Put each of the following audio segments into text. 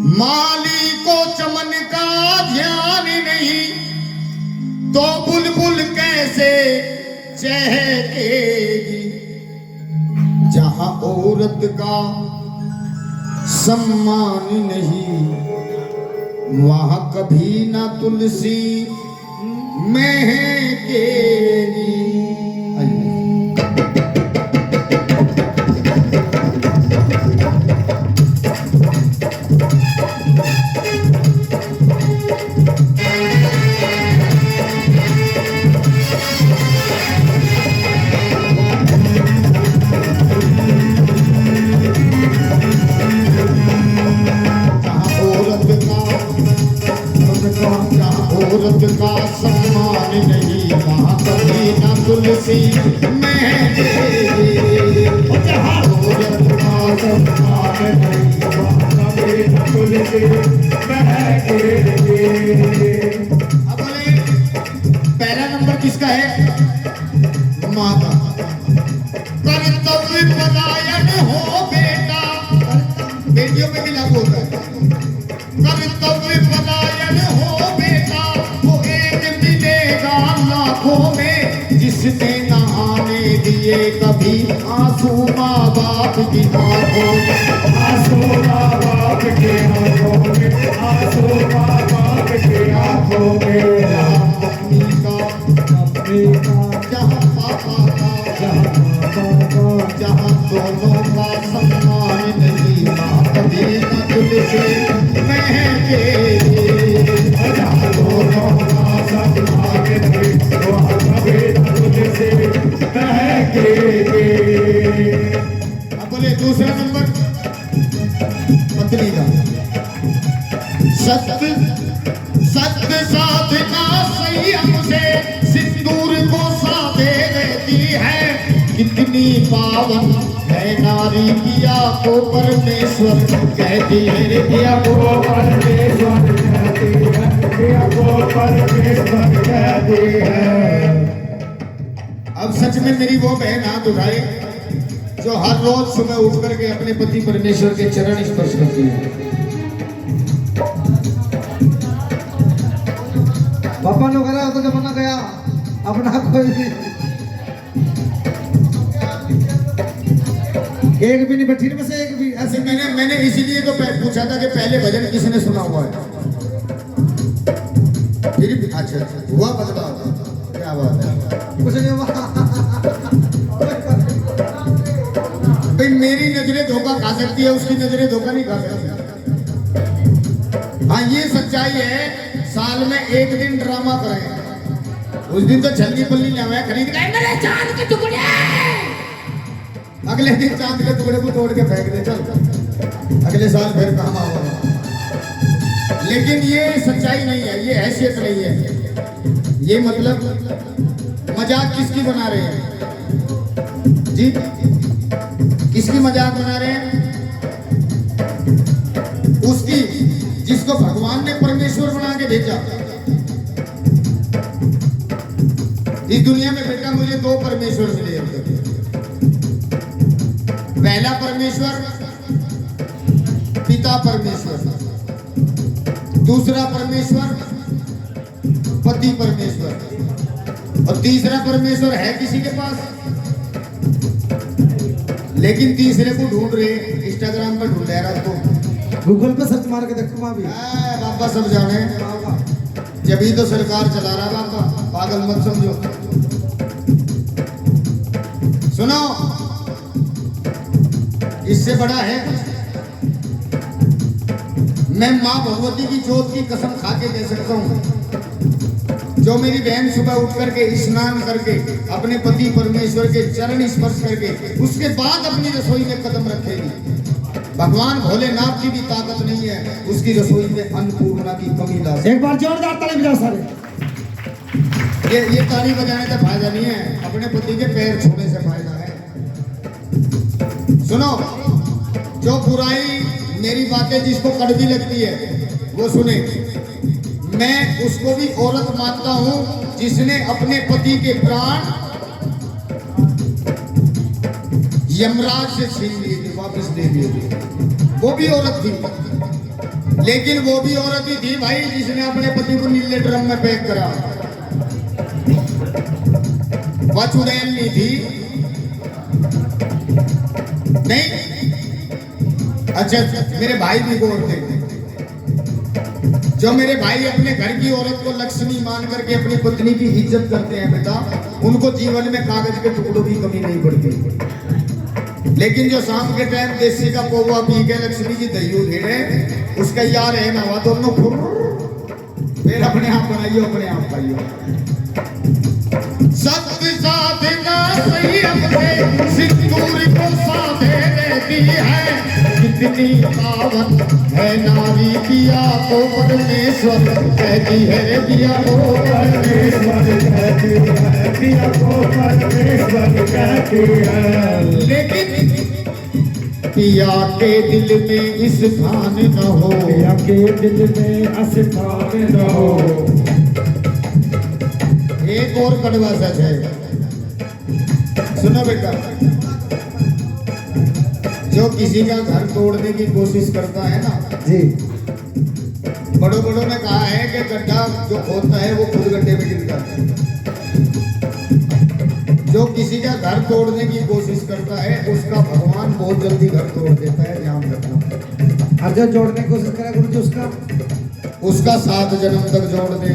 माली को चमन का ध्यान नहीं तो बुलबुल कैसे चहकेगी। जहां औरत का सम्मान नहीं वहां कभी ना तुलसी महकेगी। औरत का सम्मान नहीं वहाँ कभी ना तुलसी महकेगी। जहाँ औरत का सम्मान नहीं वहाँ कभी ना तुलसी महकेगी। अब बोले पहला नंबर किसका है? माँ का। कर्तव्य पलायन हो बेटा, बेटियों में भी लागू होता है। कर्तव्य पलायन हो बेटा, वो एक मिलेगा लाखों में जिसने नहाने दिए कभी आंसू माँ बाप की आंखों में। आंसू माँ बाप की आंखों में, आंसू माँ बाप की आंखों में। जहाँ मम्मी का जहाँ पापा का, जहाँ दोनों का सम्मान नहीं वहाँ कभी ना तुलसी महकेगी। जहाँ दोनों का सम्मान नहीं वहाँ कभी ना तुलसी महकेगी। अब बोले दूसरा नंबर पत्नी का। सत्य सत्य साधना संयम से सिंदूर को साधे रहती है। कितनी पावन है नारी, पिया को परमेश्वर कहती है। पिया को परमेश्वर कहती है, पिया को परमेश्वर कहती है। अब सच में मेरी वो बहन हाथ उठाए जो हर रोज सुबह उठ करके अपने पति परमेश्वर के चरण स्पर्श करती है। पापा लोग करा तो जमाना गया अपना कोई एक भी नहीं बैठी में से एक भी ऐसे मैंने इसीलिए तो पूछा था कि पहले भजन किसने सुना हुआ है। फिर अच्छा हुआ बदलाव, क्या बात है। कुछ नहीं हुआ। भाई मेरी नजरें धोखा खा सकती है, उसकी नजरें धोखा नहीं खा सकती। हाँ ये सच्चाई है। साल में एक दिन ड्रामा कराए, उस दिन तो छल्ली पल्ली ले खरीद गए मेरे चांद के टुकड़े, अगले दिन चांद के टुकड़े को तोड़ के फेंक दे, चल अगले साल फिर काम आओगे। लेकिन ये सच्चाई नहीं है, ये हैसियत नहीं है। ये मतलब मजाक किसकी बना रहे हैं जी? किसकी मजाक बना रहे हैं? उसकी जिसको भगवान ने परमेश्वर बना के भेजा। इस दुनिया में बेटा मुझे दो परमेश्वर मिले। पहला परमेश्वर पिता परमेश्वर, दूसरा परमेश्वर पति परमेश्वर, और तीसरा परमेश्वर है किसी के पास। लेकिन तीसरे को ढूंढ रहे, इंस्टाग्राम पर ढूंढ रहा है, गूगल पे सर्च मार के देखो। माँ भी बाबा सब जाने, जब ही तो सरकार चला रहा बाबा, पागल मत समझो। सुनो, इससे बड़ा है। मैं माँ भगवती की जोत की कसम खा के दे सकता हूँ, जो मेरी बहन सुबह उठ करके स्नान करके अपने पति परमेश्वर के चरण स्पर्श करके उसके बाद अपनी रसोई में कदम रखेगी, भगवान भोलेनाथ की भी ताकत नहीं है उसकी रसोई में अन्नपूर्णा की कमी ला। एक बार जोरदार ताली बजाओ सारे। ये ताली बजाने से फायदा नहीं है, अपने पति के पैर छूने से फायदा है। सुनो, जो बुराई मेरी बातें जिसको कड़वी लगती है वो सुने। मैं उसको भी औरत मानता हूं जिसने अपने पति के प्राण यमराज से छीन लिए थे, वापस दे दिए थे। वो भी औरत थी, लेकिन वो भी औरत ही थी भाई जिसने अपने पति को नीले ड्रम में पैक करा। वह चुड़ैल नहीं थी, नहीं। अच्छा मेरे भाई भी गौर थे, जो मेरे भाई अपने घर की औरत को लक्ष्मी मान करके अपनी पत्नी की इज्जत करते हैं बेटा, उनको जीवन में कागज के टुकड़ों की कमी नहीं पड़ती। लेकिन जो शाम के टाइम देसी का पोवा पी के लक्ष्मी की दही धेड़े, उसका यार है ना हुआ दोनों फिर अपने आप बनाइयो, अपने आप खाइयो। सत्य साधना संयम से सिंदूर को साधे रहती है, कितनी पावन है नारी पिया को परमेश्वर कहती है, पिया को परमेश्वर कहती है, पिया को परमेश्वर कहती है। लेकिन पिया के दिल में स्थान न हो, पिया के दिल में स्थान न हो। एक और कड़वा सच है, सुनो बेटा, जो किसी का घर तोड़ने की कोशिश करता है ना जी, बड़ों बड़ों ने कहा है कि गड्ढा जो खोदता है वो खुद गड्ढे में गिरता है। जो किसी का घर तोड़ने की कोशिश करता है उसका भगवान बहुत जल्दी घर तोड़ देता है, ध्यान रखना। और जो जोड़ने की कोशिश करा गुरु जी उसका 7 जन्म तक जोड़ दे।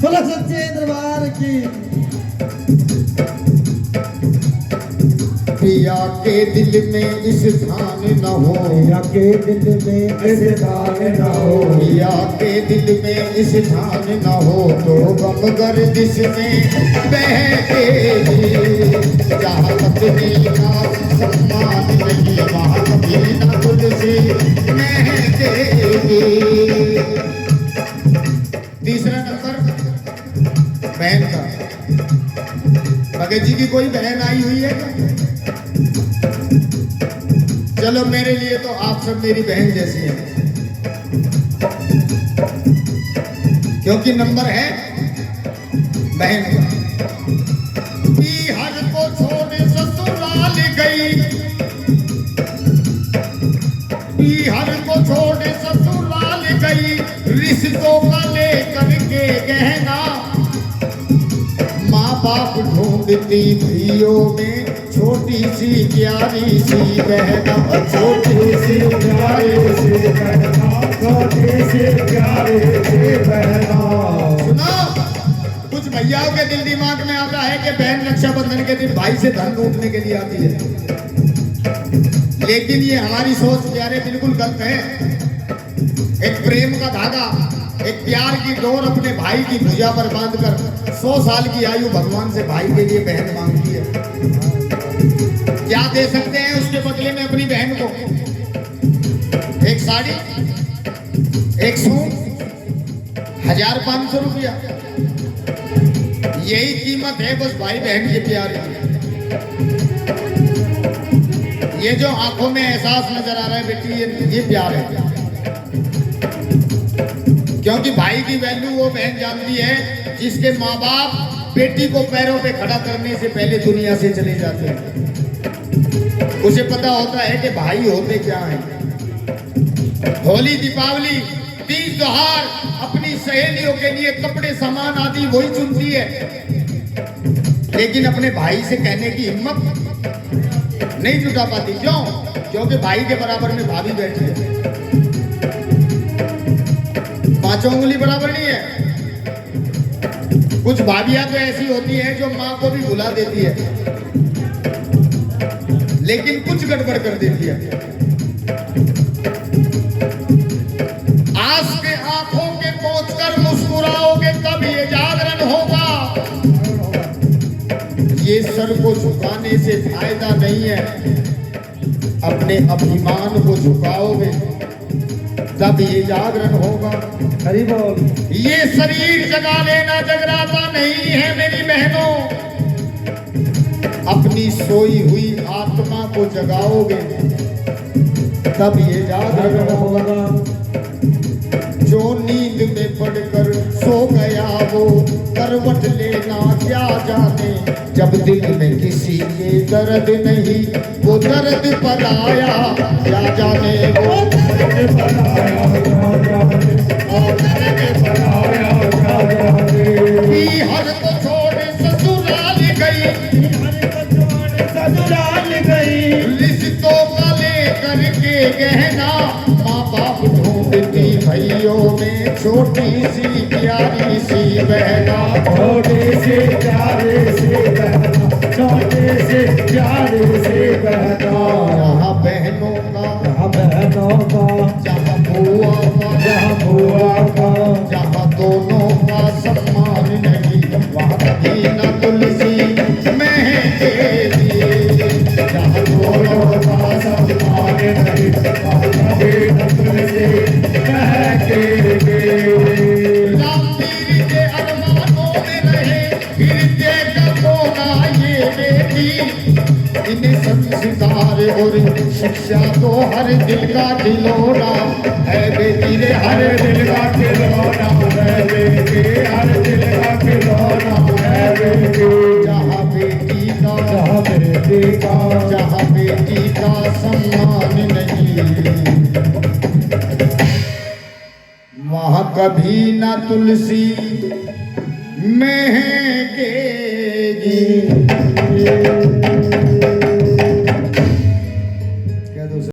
बोला सच्चे दरबार की। पिया के दिल में स्थान न हो, पिया के दिल में स्थान न हो, पिया के दिल में स्थान न हो तो गम गर्दिश में बहकेगी। जहाँ पत्नी का सम्मान नहीं वहाँ कभी न तुझसे महकेगी। तीसरा नंबर बहन का। भगत जी की कोई बहन आई हुई है क्या? चलो मेरे लिए तो आप सब मेरी बहन जैसी हैं, क्योंकि नंबर है बहन का। हर को छोड़ ससुराल गई, हर को छोड़ ससुराल गई, रिश्तों का लेकर के गहना। माँ बाप ढूंढती भैयों में छोटी सी प्यारी सी बहना, छोटी सी प्यारी सी बहना, छोटी सी प्यारी सी बहना। सुनो, कुछ भैयाओं के दिल दिमाग में आता है कि बहन रक्षाबंधन के दिन भाई से धन लूटने के लिए आती है, लेकिन ये हमारी सोच प्यारे बिल्कुल गलत है। एक प्रेम का धागा, एक प्यार की डोर अपने भाई की भुजा पर बांधकर 100 साल की आयु भगवान से भाई के लिए बहन मांगती है। क्या दे सकते हैं उसके बदले में अपनी बहन को? एक साड़ी, एक सूट, 1500 रुपया, यही कीमत है बस भाई बहन के प्यार की। ये जो आंखों में एहसास नजर आ रहा है बेटी, ये प्यार है। क्योंकि भाई की वैल्यू वो बहन जानती है जिसके माँ बाप बेटी को पैरों पे खड़ा करने से पहले दुनिया से चले जाते हैं। उसे पता होता है कि भाई होते क्या हैं। होली, दीपावली, तीज त्योहार अपनी सहेलियों के लिए कपड़े, सामान आदि वही चुनती है, लेकिन अपने भाई से कहने की हिम्मत नहीं जुटा पाती। क्यों? क्योंकि भाई के बराबर में भाभी बैठी है, 5 उंगली बराबर नहीं है। कुछ भाभियां तो ऐसी होती हैं जो माँ को भी भुला देती है, लेकिन कुछ गड़बड़ कर देती है। आस के आंखों के पहुंचकर मुस्कुराओगे तब ये जागरण होगा। ये सर को झुकाने से फायदा नहीं है, अपने अभिमान को झुकाओगे तब ये जागरण होगा। हरि बोल। ये शरीर जगा लेना जगराता नहीं है मेरी बहनों, अपनी सोई हुई आत्मा को जगाओगे तब ये जागरण होगा। जो नींद में पड़कर सो गया वो करवट लेना क्या जाने, जब दिल में किसी के दर्द नहीं वो दर्द पर आया क्या जाने, वो दर्द पर आया। गहना माँ बाप ढूंढती भैयों में छोटी सी प्यारी सी बहना छोटे से प्यारे से बहना छोटे से प्यारे से बहना यहाँ बहनों का जहाँ बहनों का जहाँ बुआ का जहाँ बुआ का जहाँ दोनों का सम्मान नहीं वहाँ कभी न तुलसी महकेगी जहाँ दोनों का सम्मान नहीं कभी न तुलसी महकेगी रामवीर के अरमानों में रहे हृदय का कोना ये बेटी इन्हें संस्कार और शिक्षा तो हर दिल का खिलौना है बेटी रे हर दिल का खिलौना है बेटी हर दिल का खिलौना है बेटी जहाँ बेटी का जहाँ बेटी का सम्मान नहीं वहाँ कभी न तुलसी महकेगी